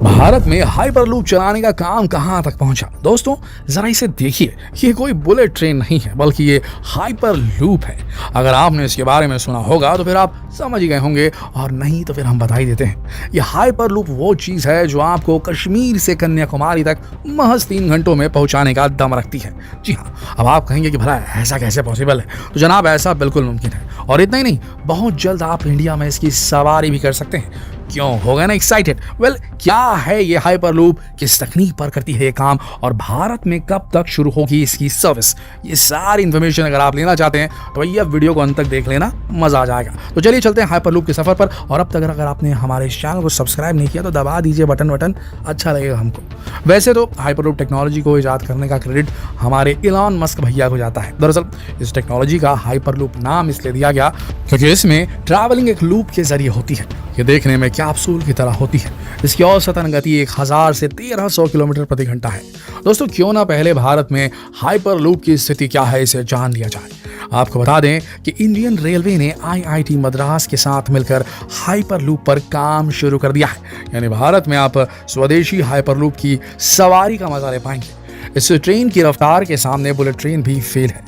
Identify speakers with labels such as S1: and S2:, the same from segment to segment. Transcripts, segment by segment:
S1: भारत में हाइपरलूप चलाने का काम कहां तक पहुंचा। दोस्तों जरा इसे देखिए, ये कोई बुलेट ट्रेन नहीं है बल्कि ये हाइपरलूप है। अगर आपने इसके बारे में सुना होगा तो फिर आप समझ ही गए होंगे, और नहीं तो फिर हम बता ही देते हैं। ये हाइपरलूप वो चीज है जो आपको कश्मीर से कन्याकुमारी तक महज 3 घंटों में पहुंचाने का दम रखती है। जी हाँ, अब आप कहेंगे कि भला ऐसा कैसे पॉसिबल है? तो जनाब ऐसा बिल्कुल मुमकिन है, और इतना ही नहीं, बहुत जल्द आप इंडिया में इसकी सवारी भी कर सकते हैं। क्यों हो गए ना एक्साइटेड? वेल, क्या है ये हाइपरलूप, किस तकनीक पर करती है ये काम, और भारत में कब तक शुरू होगी इसकी सर्विस? ये सारी इन्फॉर्मेशन अगर आप लेना चाहते हैं तो भैया वीडियो को अंत तक देख लेना, मजा आ जाएगा। तो चलिए चलते हैं हाइपरलूप के सफर पर। और अब तक अगर आपने हमारे इस चैनल को सब्सक्राइब नहीं किया तो दबा दीजिए बटन, अच्छा लगेगा हमको। वैसे तो हाइपरलूप टेक्नोलॉजी को इजाद करने का क्रेडिट हमारे इलॉन मस्क भैया को जाता है। दरअसल इस टेक्नोलॉजी का हाइपरलूप नाम इसलिए दिया गया क्योंकि इसमें ट्रैवलिंग एक लूप के जरिए होती है। ये देखने में कैप्सूल की तरह होती है। इसकी औसतन गति 1000 से 1300 किलोमीटर प्रति घंटा है। दोस्तों क्यों ना पहले भारत में हाइपरलूप की स्थिति क्या है इसे जान लिया जाए। आपको बता दें कि इंडियन रेलवे ने IIT मद्रास के साथ मिलकर हाइपरलूप पर काम शुरू कर दिया है। यानी भारत में आप स्वदेशी हाइपरलूप की सवारी का मजा ले पाएंगे। इस ट्रेन की रफ्तार के सामने बुलेट ट्रेन भी फेल है।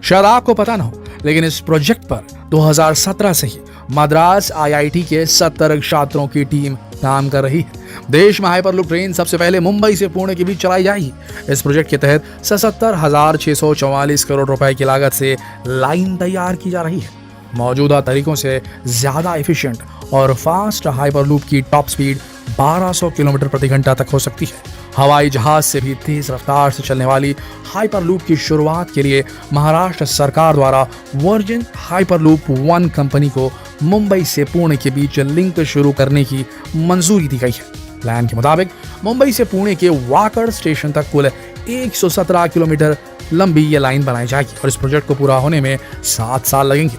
S1: शायद आपको पता ना हो, लेकिन इस प्रोजेक्ट पर 2017 से ही मद्रास IIT के 70 छात्रों की टीम काम कर रही है। देश में हाइपरलूप ट्रेन सबसे पहले मुंबई से पुणे के बीच चलाई जाएगी। इस प्रोजेक्ट के तहत 77,644 करोड़ रुपए की लागत से लाइन तैयार की जा रही है। मौजूदा तरीकों से ज्यादा एफिशिएंट और फास्ट हाइपरलूप की टॉप स्पीड 1200 किलोमीटर प्रति घंटा तक हो सकती है। हवाई जहाज से भी तेज रफ्तार से चलने वाली हाइपरलूप की शुरुआत के लिए महाराष्ट्र सरकार द्वारा वर्जिन हाइपरलूप 1 कंपनी को मुंबई से पुणे के बीच लिंक शुरू करने की मंजूरी दी गई है। प्लान के मुताबिक मुंबई से पुणे के वाकड़ स्टेशन तक कुल 117 किलोमीटर लंबी ये लाइन बनाई जाएगी, और इस प्रोजेक्ट को पूरा होने में 7 साल लगेंगे।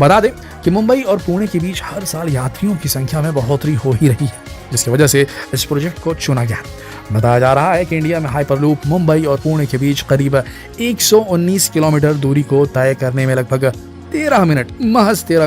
S1: बता दें कि मुंबई और पुणे के बीच हर साल यात्रियों की संख्या में बढ़ोतरी हो ही रही है, जिसकी वजह से इस प्रोजेक्ट को चुना गया। बताया जा रहा है कि इंडिया में हाइपरलूप मुंबई और पुणे के बीच करीब 119 किलोमीटर दूरी को तय करने में लगभग 13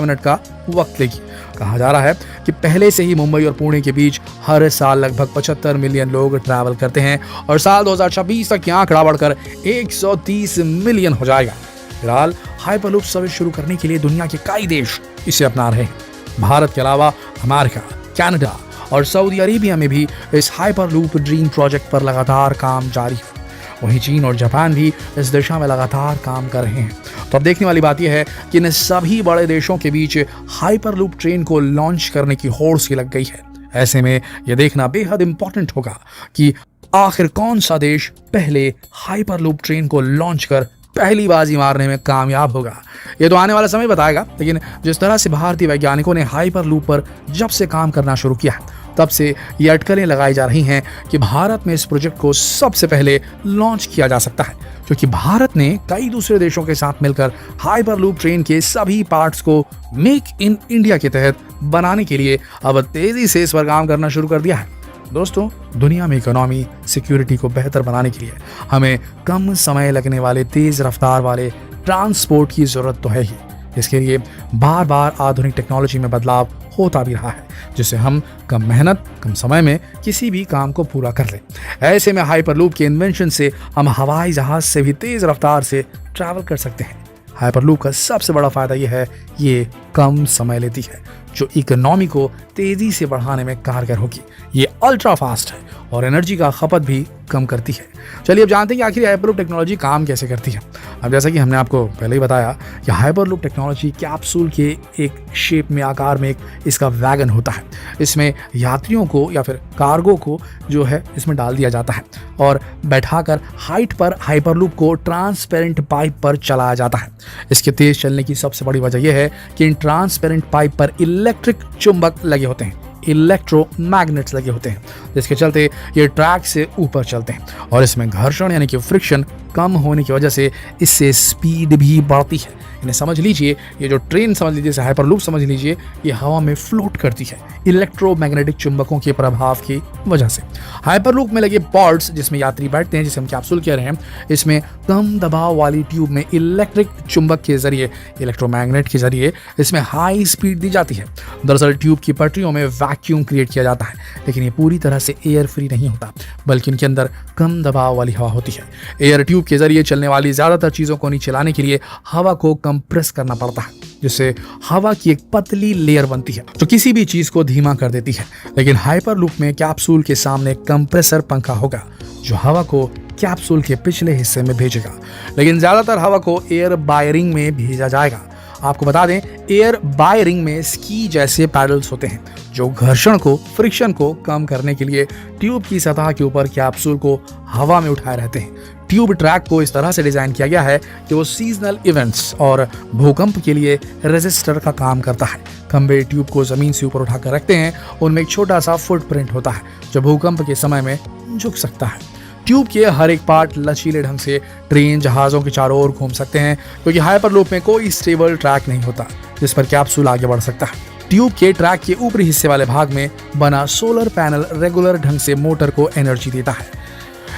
S1: मिनट का वक्त लेगी। कहा जा रहा है कि पहले से ही मुंबई और पुणे के बीच हर साल लगभग 75 मिलियन लोग ट्रैवल करते हैं, और साल 2026 तक यह आंकड़ा बढ़कर 130 मिलियन हो जाएगा। फिलहाल हाइपरलूप सर्विस शुरू करने के लिए दुनिया के कई देश इसे अपना रहे हैं। भारत के अलावा अमेरिका, कनाडा और सऊदी अरेबिया में भी इस हाइपरलूप ड्रीम प्रोजेक्ट पर लगातार काम जारी है। वहीं चीन और जापान भी इस दिशा में लगातार काम कर रहे हैं। तो अब देखने वाली बात यह है कि इन सभी बड़े देशों के बीच हाइपरलूप ट्रेन को लॉन्च करने की होड़ सी लग गई है। ऐसे में यह देखना बेहद इंपॉर्टेंट होगा कि आखिर कौन सा देश पहले हाइपरलूप ट्रेन को लॉन्च कर पहली बाजी मारने में कामयाब होगा। ये तो आने वाला समय बताएगा, लेकिन जिस तरह से भारतीय वैज्ञानिकों ने हाइपरलूप पर जब से काम करना शुरू किया है, तब से ये अटकलें लगाई जा रही हैं कि भारत में इस प्रोजेक्ट को सबसे पहले लॉन्च किया जा सकता है, क्योंकि भारत ने कई दूसरे देशों के साथ मिलकर हाइपरलूप ट्रेन के सभी पार्ट्स को मेक इन इंडिया के तहत बनाने के लिए अब तेजी से इस पर काम करना शुरू कर दिया है। दोस्तों दुनिया में इकोनॉमी सिक्योरिटी को बेहतर बनाने के लिए हमें कम समय लगने वाले तेज रफ्तार वाले ट्रांसपोर्ट की जरूरत तो है ही। इसके लिए बार बार आधुनिक टेक्नोलॉजी में बदलाव होता भी रहा है, जिससे हम कम मेहनत कम समय में किसी भी काम को पूरा कर लें। ऐसे में हाइपरलूप के इन्वेंशन से हम हवाई जहाज से भी तेज रफ्तार से ट्रैवल कर सकते हैं। हाइपरलूप का सबसे बड़ा फायदा यह है, ये कम समय लेती है, जो इकोनॉमी को तेजी से बढ़ाने में कारगर होगी। ये अल्ट्रा फास्ट है और एनर्जी का खपत भी कम करती है। चलिए अब जानते हैं कि आखिर हाइपरलूप टेक्नोलॉजी काम कैसे करती है। अब जैसा कि हमने आपको पहले ही बताया कि हाइपरलूप टेक्नोलॉजी कैप्सूल के एक शेप में, आकार में एक इसका वैगन होता है। इसमें यात्रियों को या फिर कार्गो को जो है इसमें डाल दिया जाता है और बैठाकर हाइट पर हाइपरलूप को ट्रांसपेरेंट पाइप पर चलाया जाता है। इसके तेज चलने की सबसे बड़ी वजह यह है कि इन ट्रांसपेरेंट पाइप पर इलेक्ट्रिक चुंबक लगे होते हैं, इलेक्ट्रोमैग्नेट्स लगे होते हैं, जिसके चलते ये ट्रैक से ऊपर चलते हैं और इसमें घर्षण यानी कि फ्रिक्शन कम होने की वजह से इससे स्पीड भी बढ़ती है। इन्हें समझ लीजिए, ये जो ट्रेन समझ लीजिए, जैसे हाइपरलूप समझ लीजिए, ये हवा में फ्लोट करती है इलेक्ट्रोमैग्नेटिक चुंबकों के प्रभाव की वजह से। हाइपरलूप में लगे पॉड्स जिसमें यात्री बैठते हैं, जिसे हम कैप्सूल कह रहे हैं, इसमें कम दबाव वाली ट्यूब में इलेक्ट्रिक चुंबक के जरिए, इलेक्ट्रोमैग्नेट के जरिए इसमें हाई स्पीड दी जाती है। दरअसल ट्यूब की पटरियों में वैक्यूम क्रिएट किया जाता है, लेकिन ये पूरी तरह से एयर फ्री नहीं होता, बल्कि इनके अंदर कम दबाव वाली हवा होती है। एयर ट्यूब के जरिए चलने वाली ज्यादातर चीजों को नीचे लाने के लिए हवा को कंप्रेस करना पड़ता है, जिससे हवा की एक पतली लेयर बनती है जो किसी भी चीज को धीमा कर देती है। लेकिन हाइपरलूप में कैप्सूल के सामने कंप्रेसर पंखा होगा जो हवा को कैप्सूल के पिछले हिस्से में भेजेगा, लेकिन ज्यादातर हवा को एयर बायरिंग में भेजा जाएगा। आपको बता दें, एयर बायरिंग में स्की जैसे पैडल्स होते हैं जो घर्षण को, फ्रिक्शन को कम करने के लिए ट्यूब की सतह के ऊपर कैप्सूल को हवा में उठाए रहते हैं। ट्यूब ट्रैक को इस तरह से डिजाइन किया गया है कि वो सीजनल इवेंट्स और भूकंप के लिए रेजिस्टर का काम करता है। खंभे ट्यूब को जमीन से ऊपर उठाकर रखते हैं, उनमें एक छोटा सा फुटप्रिंट होता है जो भूकंप के समय में झुक सकता है। ट्यूब के हर एक पार्ट लचीले ढंग से ट्रेन, जहाजों के चारों ओर घूम सकते हैं, क्योंकि हाइपरलूप में कोई स्टेबल ट्रैक नहीं होता जिस पर कैप्सूल आगे बढ़ सकता है। ट्यूब के ट्रैक के ऊपरी हिस्से वाले भाग में बना सोलर पैनल रेगुलर ढंग से मोटर को एनर्जी देता है।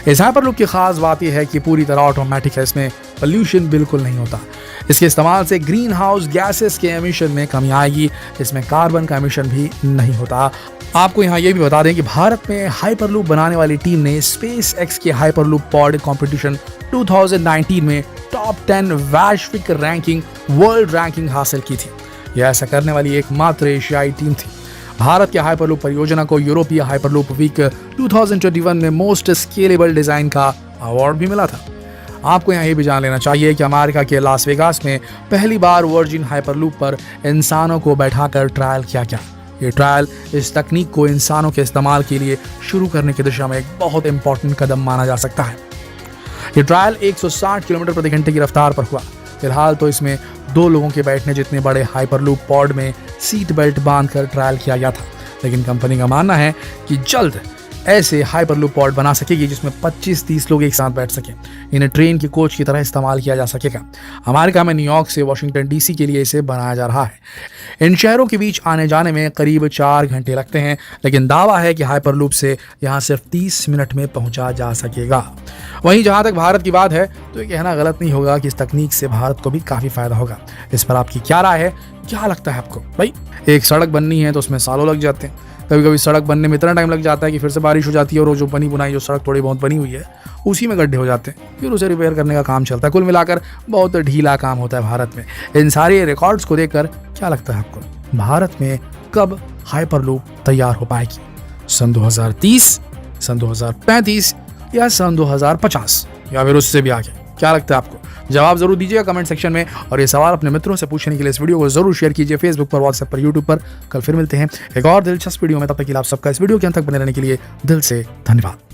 S1: इस हाइपरलूप की खास बात यह है कि पूरी तरह ऑटोमेटिक है, इसमें पोल्यूशन बिल्कुल नहीं होता। इसके इस्तेमाल से ग्रीन हाउस गैसेस के एमिशन में कमी आएगी, इसमें कार्बन का एमिशन भी नहीं होता। आपको यहाँ ये भी बता दें कि भारत में हाइपरलूप बनाने वाली टीम ने स्पेस एक्स के हाइपरलूप पॉड कंपटीशन 2019 में टॉप 10 वैश्विक रैंकिंग, वर्ल्ड रैंकिंग हासिल की थी। यह ऐसा करने वाली एकमात्र एशियाई टीम थी। भारत के हाइपरलूप परियोजना को यूरोपीय हाइपरलूप वीक 2021 में मोस्ट स्केलेबल डिजाइन का अवार्ड भी मिला था। आपको यहाँ ये भी जान लेना चाहिए कि अमेरिका के लास वेगास में पहली बार वर्जिन हाइपरलूप पर इंसानों को बैठाकर ट्रायल किया गया। ये ट्रायल इस तकनीक को इंसानों के इस्तेमाल के लिए शुरू करने की दिशा में एक बहुत इंपॉर्टेंट कदम माना जा सकता है। ये ट्रायल 160 किलोमीटर प्रति घंटे की रफ्तार पर हुआ। फिलहाल तो इसमें 2 लोगों के बैठने जितने बड़े हाइपरलूप पॉड में सीट बेल्ट बांधकर ट्रायल किया गया था, लेकिन कंपनी का मानना है कि जल्द ऐसे हाइपरलूप पॉड बना सकेगी जिसमें 25-30 लोग एक साथ बैठ सकें। इन्हें ट्रेन के कोच की तरह इस्तेमाल किया जा सकेगा। अमेरिका में न्यूयॉर्क से वाशिंगटन डीसी के लिए इसे बनाया जा रहा है। इन शहरों के बीच आने जाने में करीब 4 घंटे लगते हैं, लेकिन दावा है कि हाइपरलूप से यहाँ सिर्फ 30 मिनट में पहुंचा जा सकेगा। वहीं जहां तक भारत की बात है तो ये कहना गलत नहीं होगा कि इस तकनीक से भारत को भी काफी फायदा होगा। इस पर आपकी क्या राय है, क्या लगता है आपको? भाई, एक सड़क बननी है तो उसमें सालों लग जाते हैं। कभी कभी सड़क बनने में इतना टाइम लग जाता है कि फिर से बारिश हो जाती है और वो जो बनी बुनाई जो सड़क थोड़ी बहुत बनी हुई है उसी में गड्ढे हो जाते हैं, फिर उसे रिपेयर करने का काम चलता है। कुल मिलाकर बहुत ढीला काम होता है भारत में। इन सारे रिकॉर्ड्स को देखकर क्या लगता है आपको, भारत में कब हाइपरलूप तैयार हो पाएगी? सन 2030, सन 2035 या सन 2050 या फिर उससे भी आगे? क्या लगता है आपको? जवाब जरूर दीजिएगा कमेंट सेक्शन में, और ये सवाल अपने मित्रों से पूछने के लिए इस वीडियो को जरूर शेयर कीजिए फेसबुक पर, व्हाट्सएप पर, यूट्यूब पर। कल फिर मिलते हैं एक और दिलचस्प वीडियो में। तब तक के लिए आप सबका इस वीडियो के अंत तक बने रहने के लिए दिल से धन्यवाद।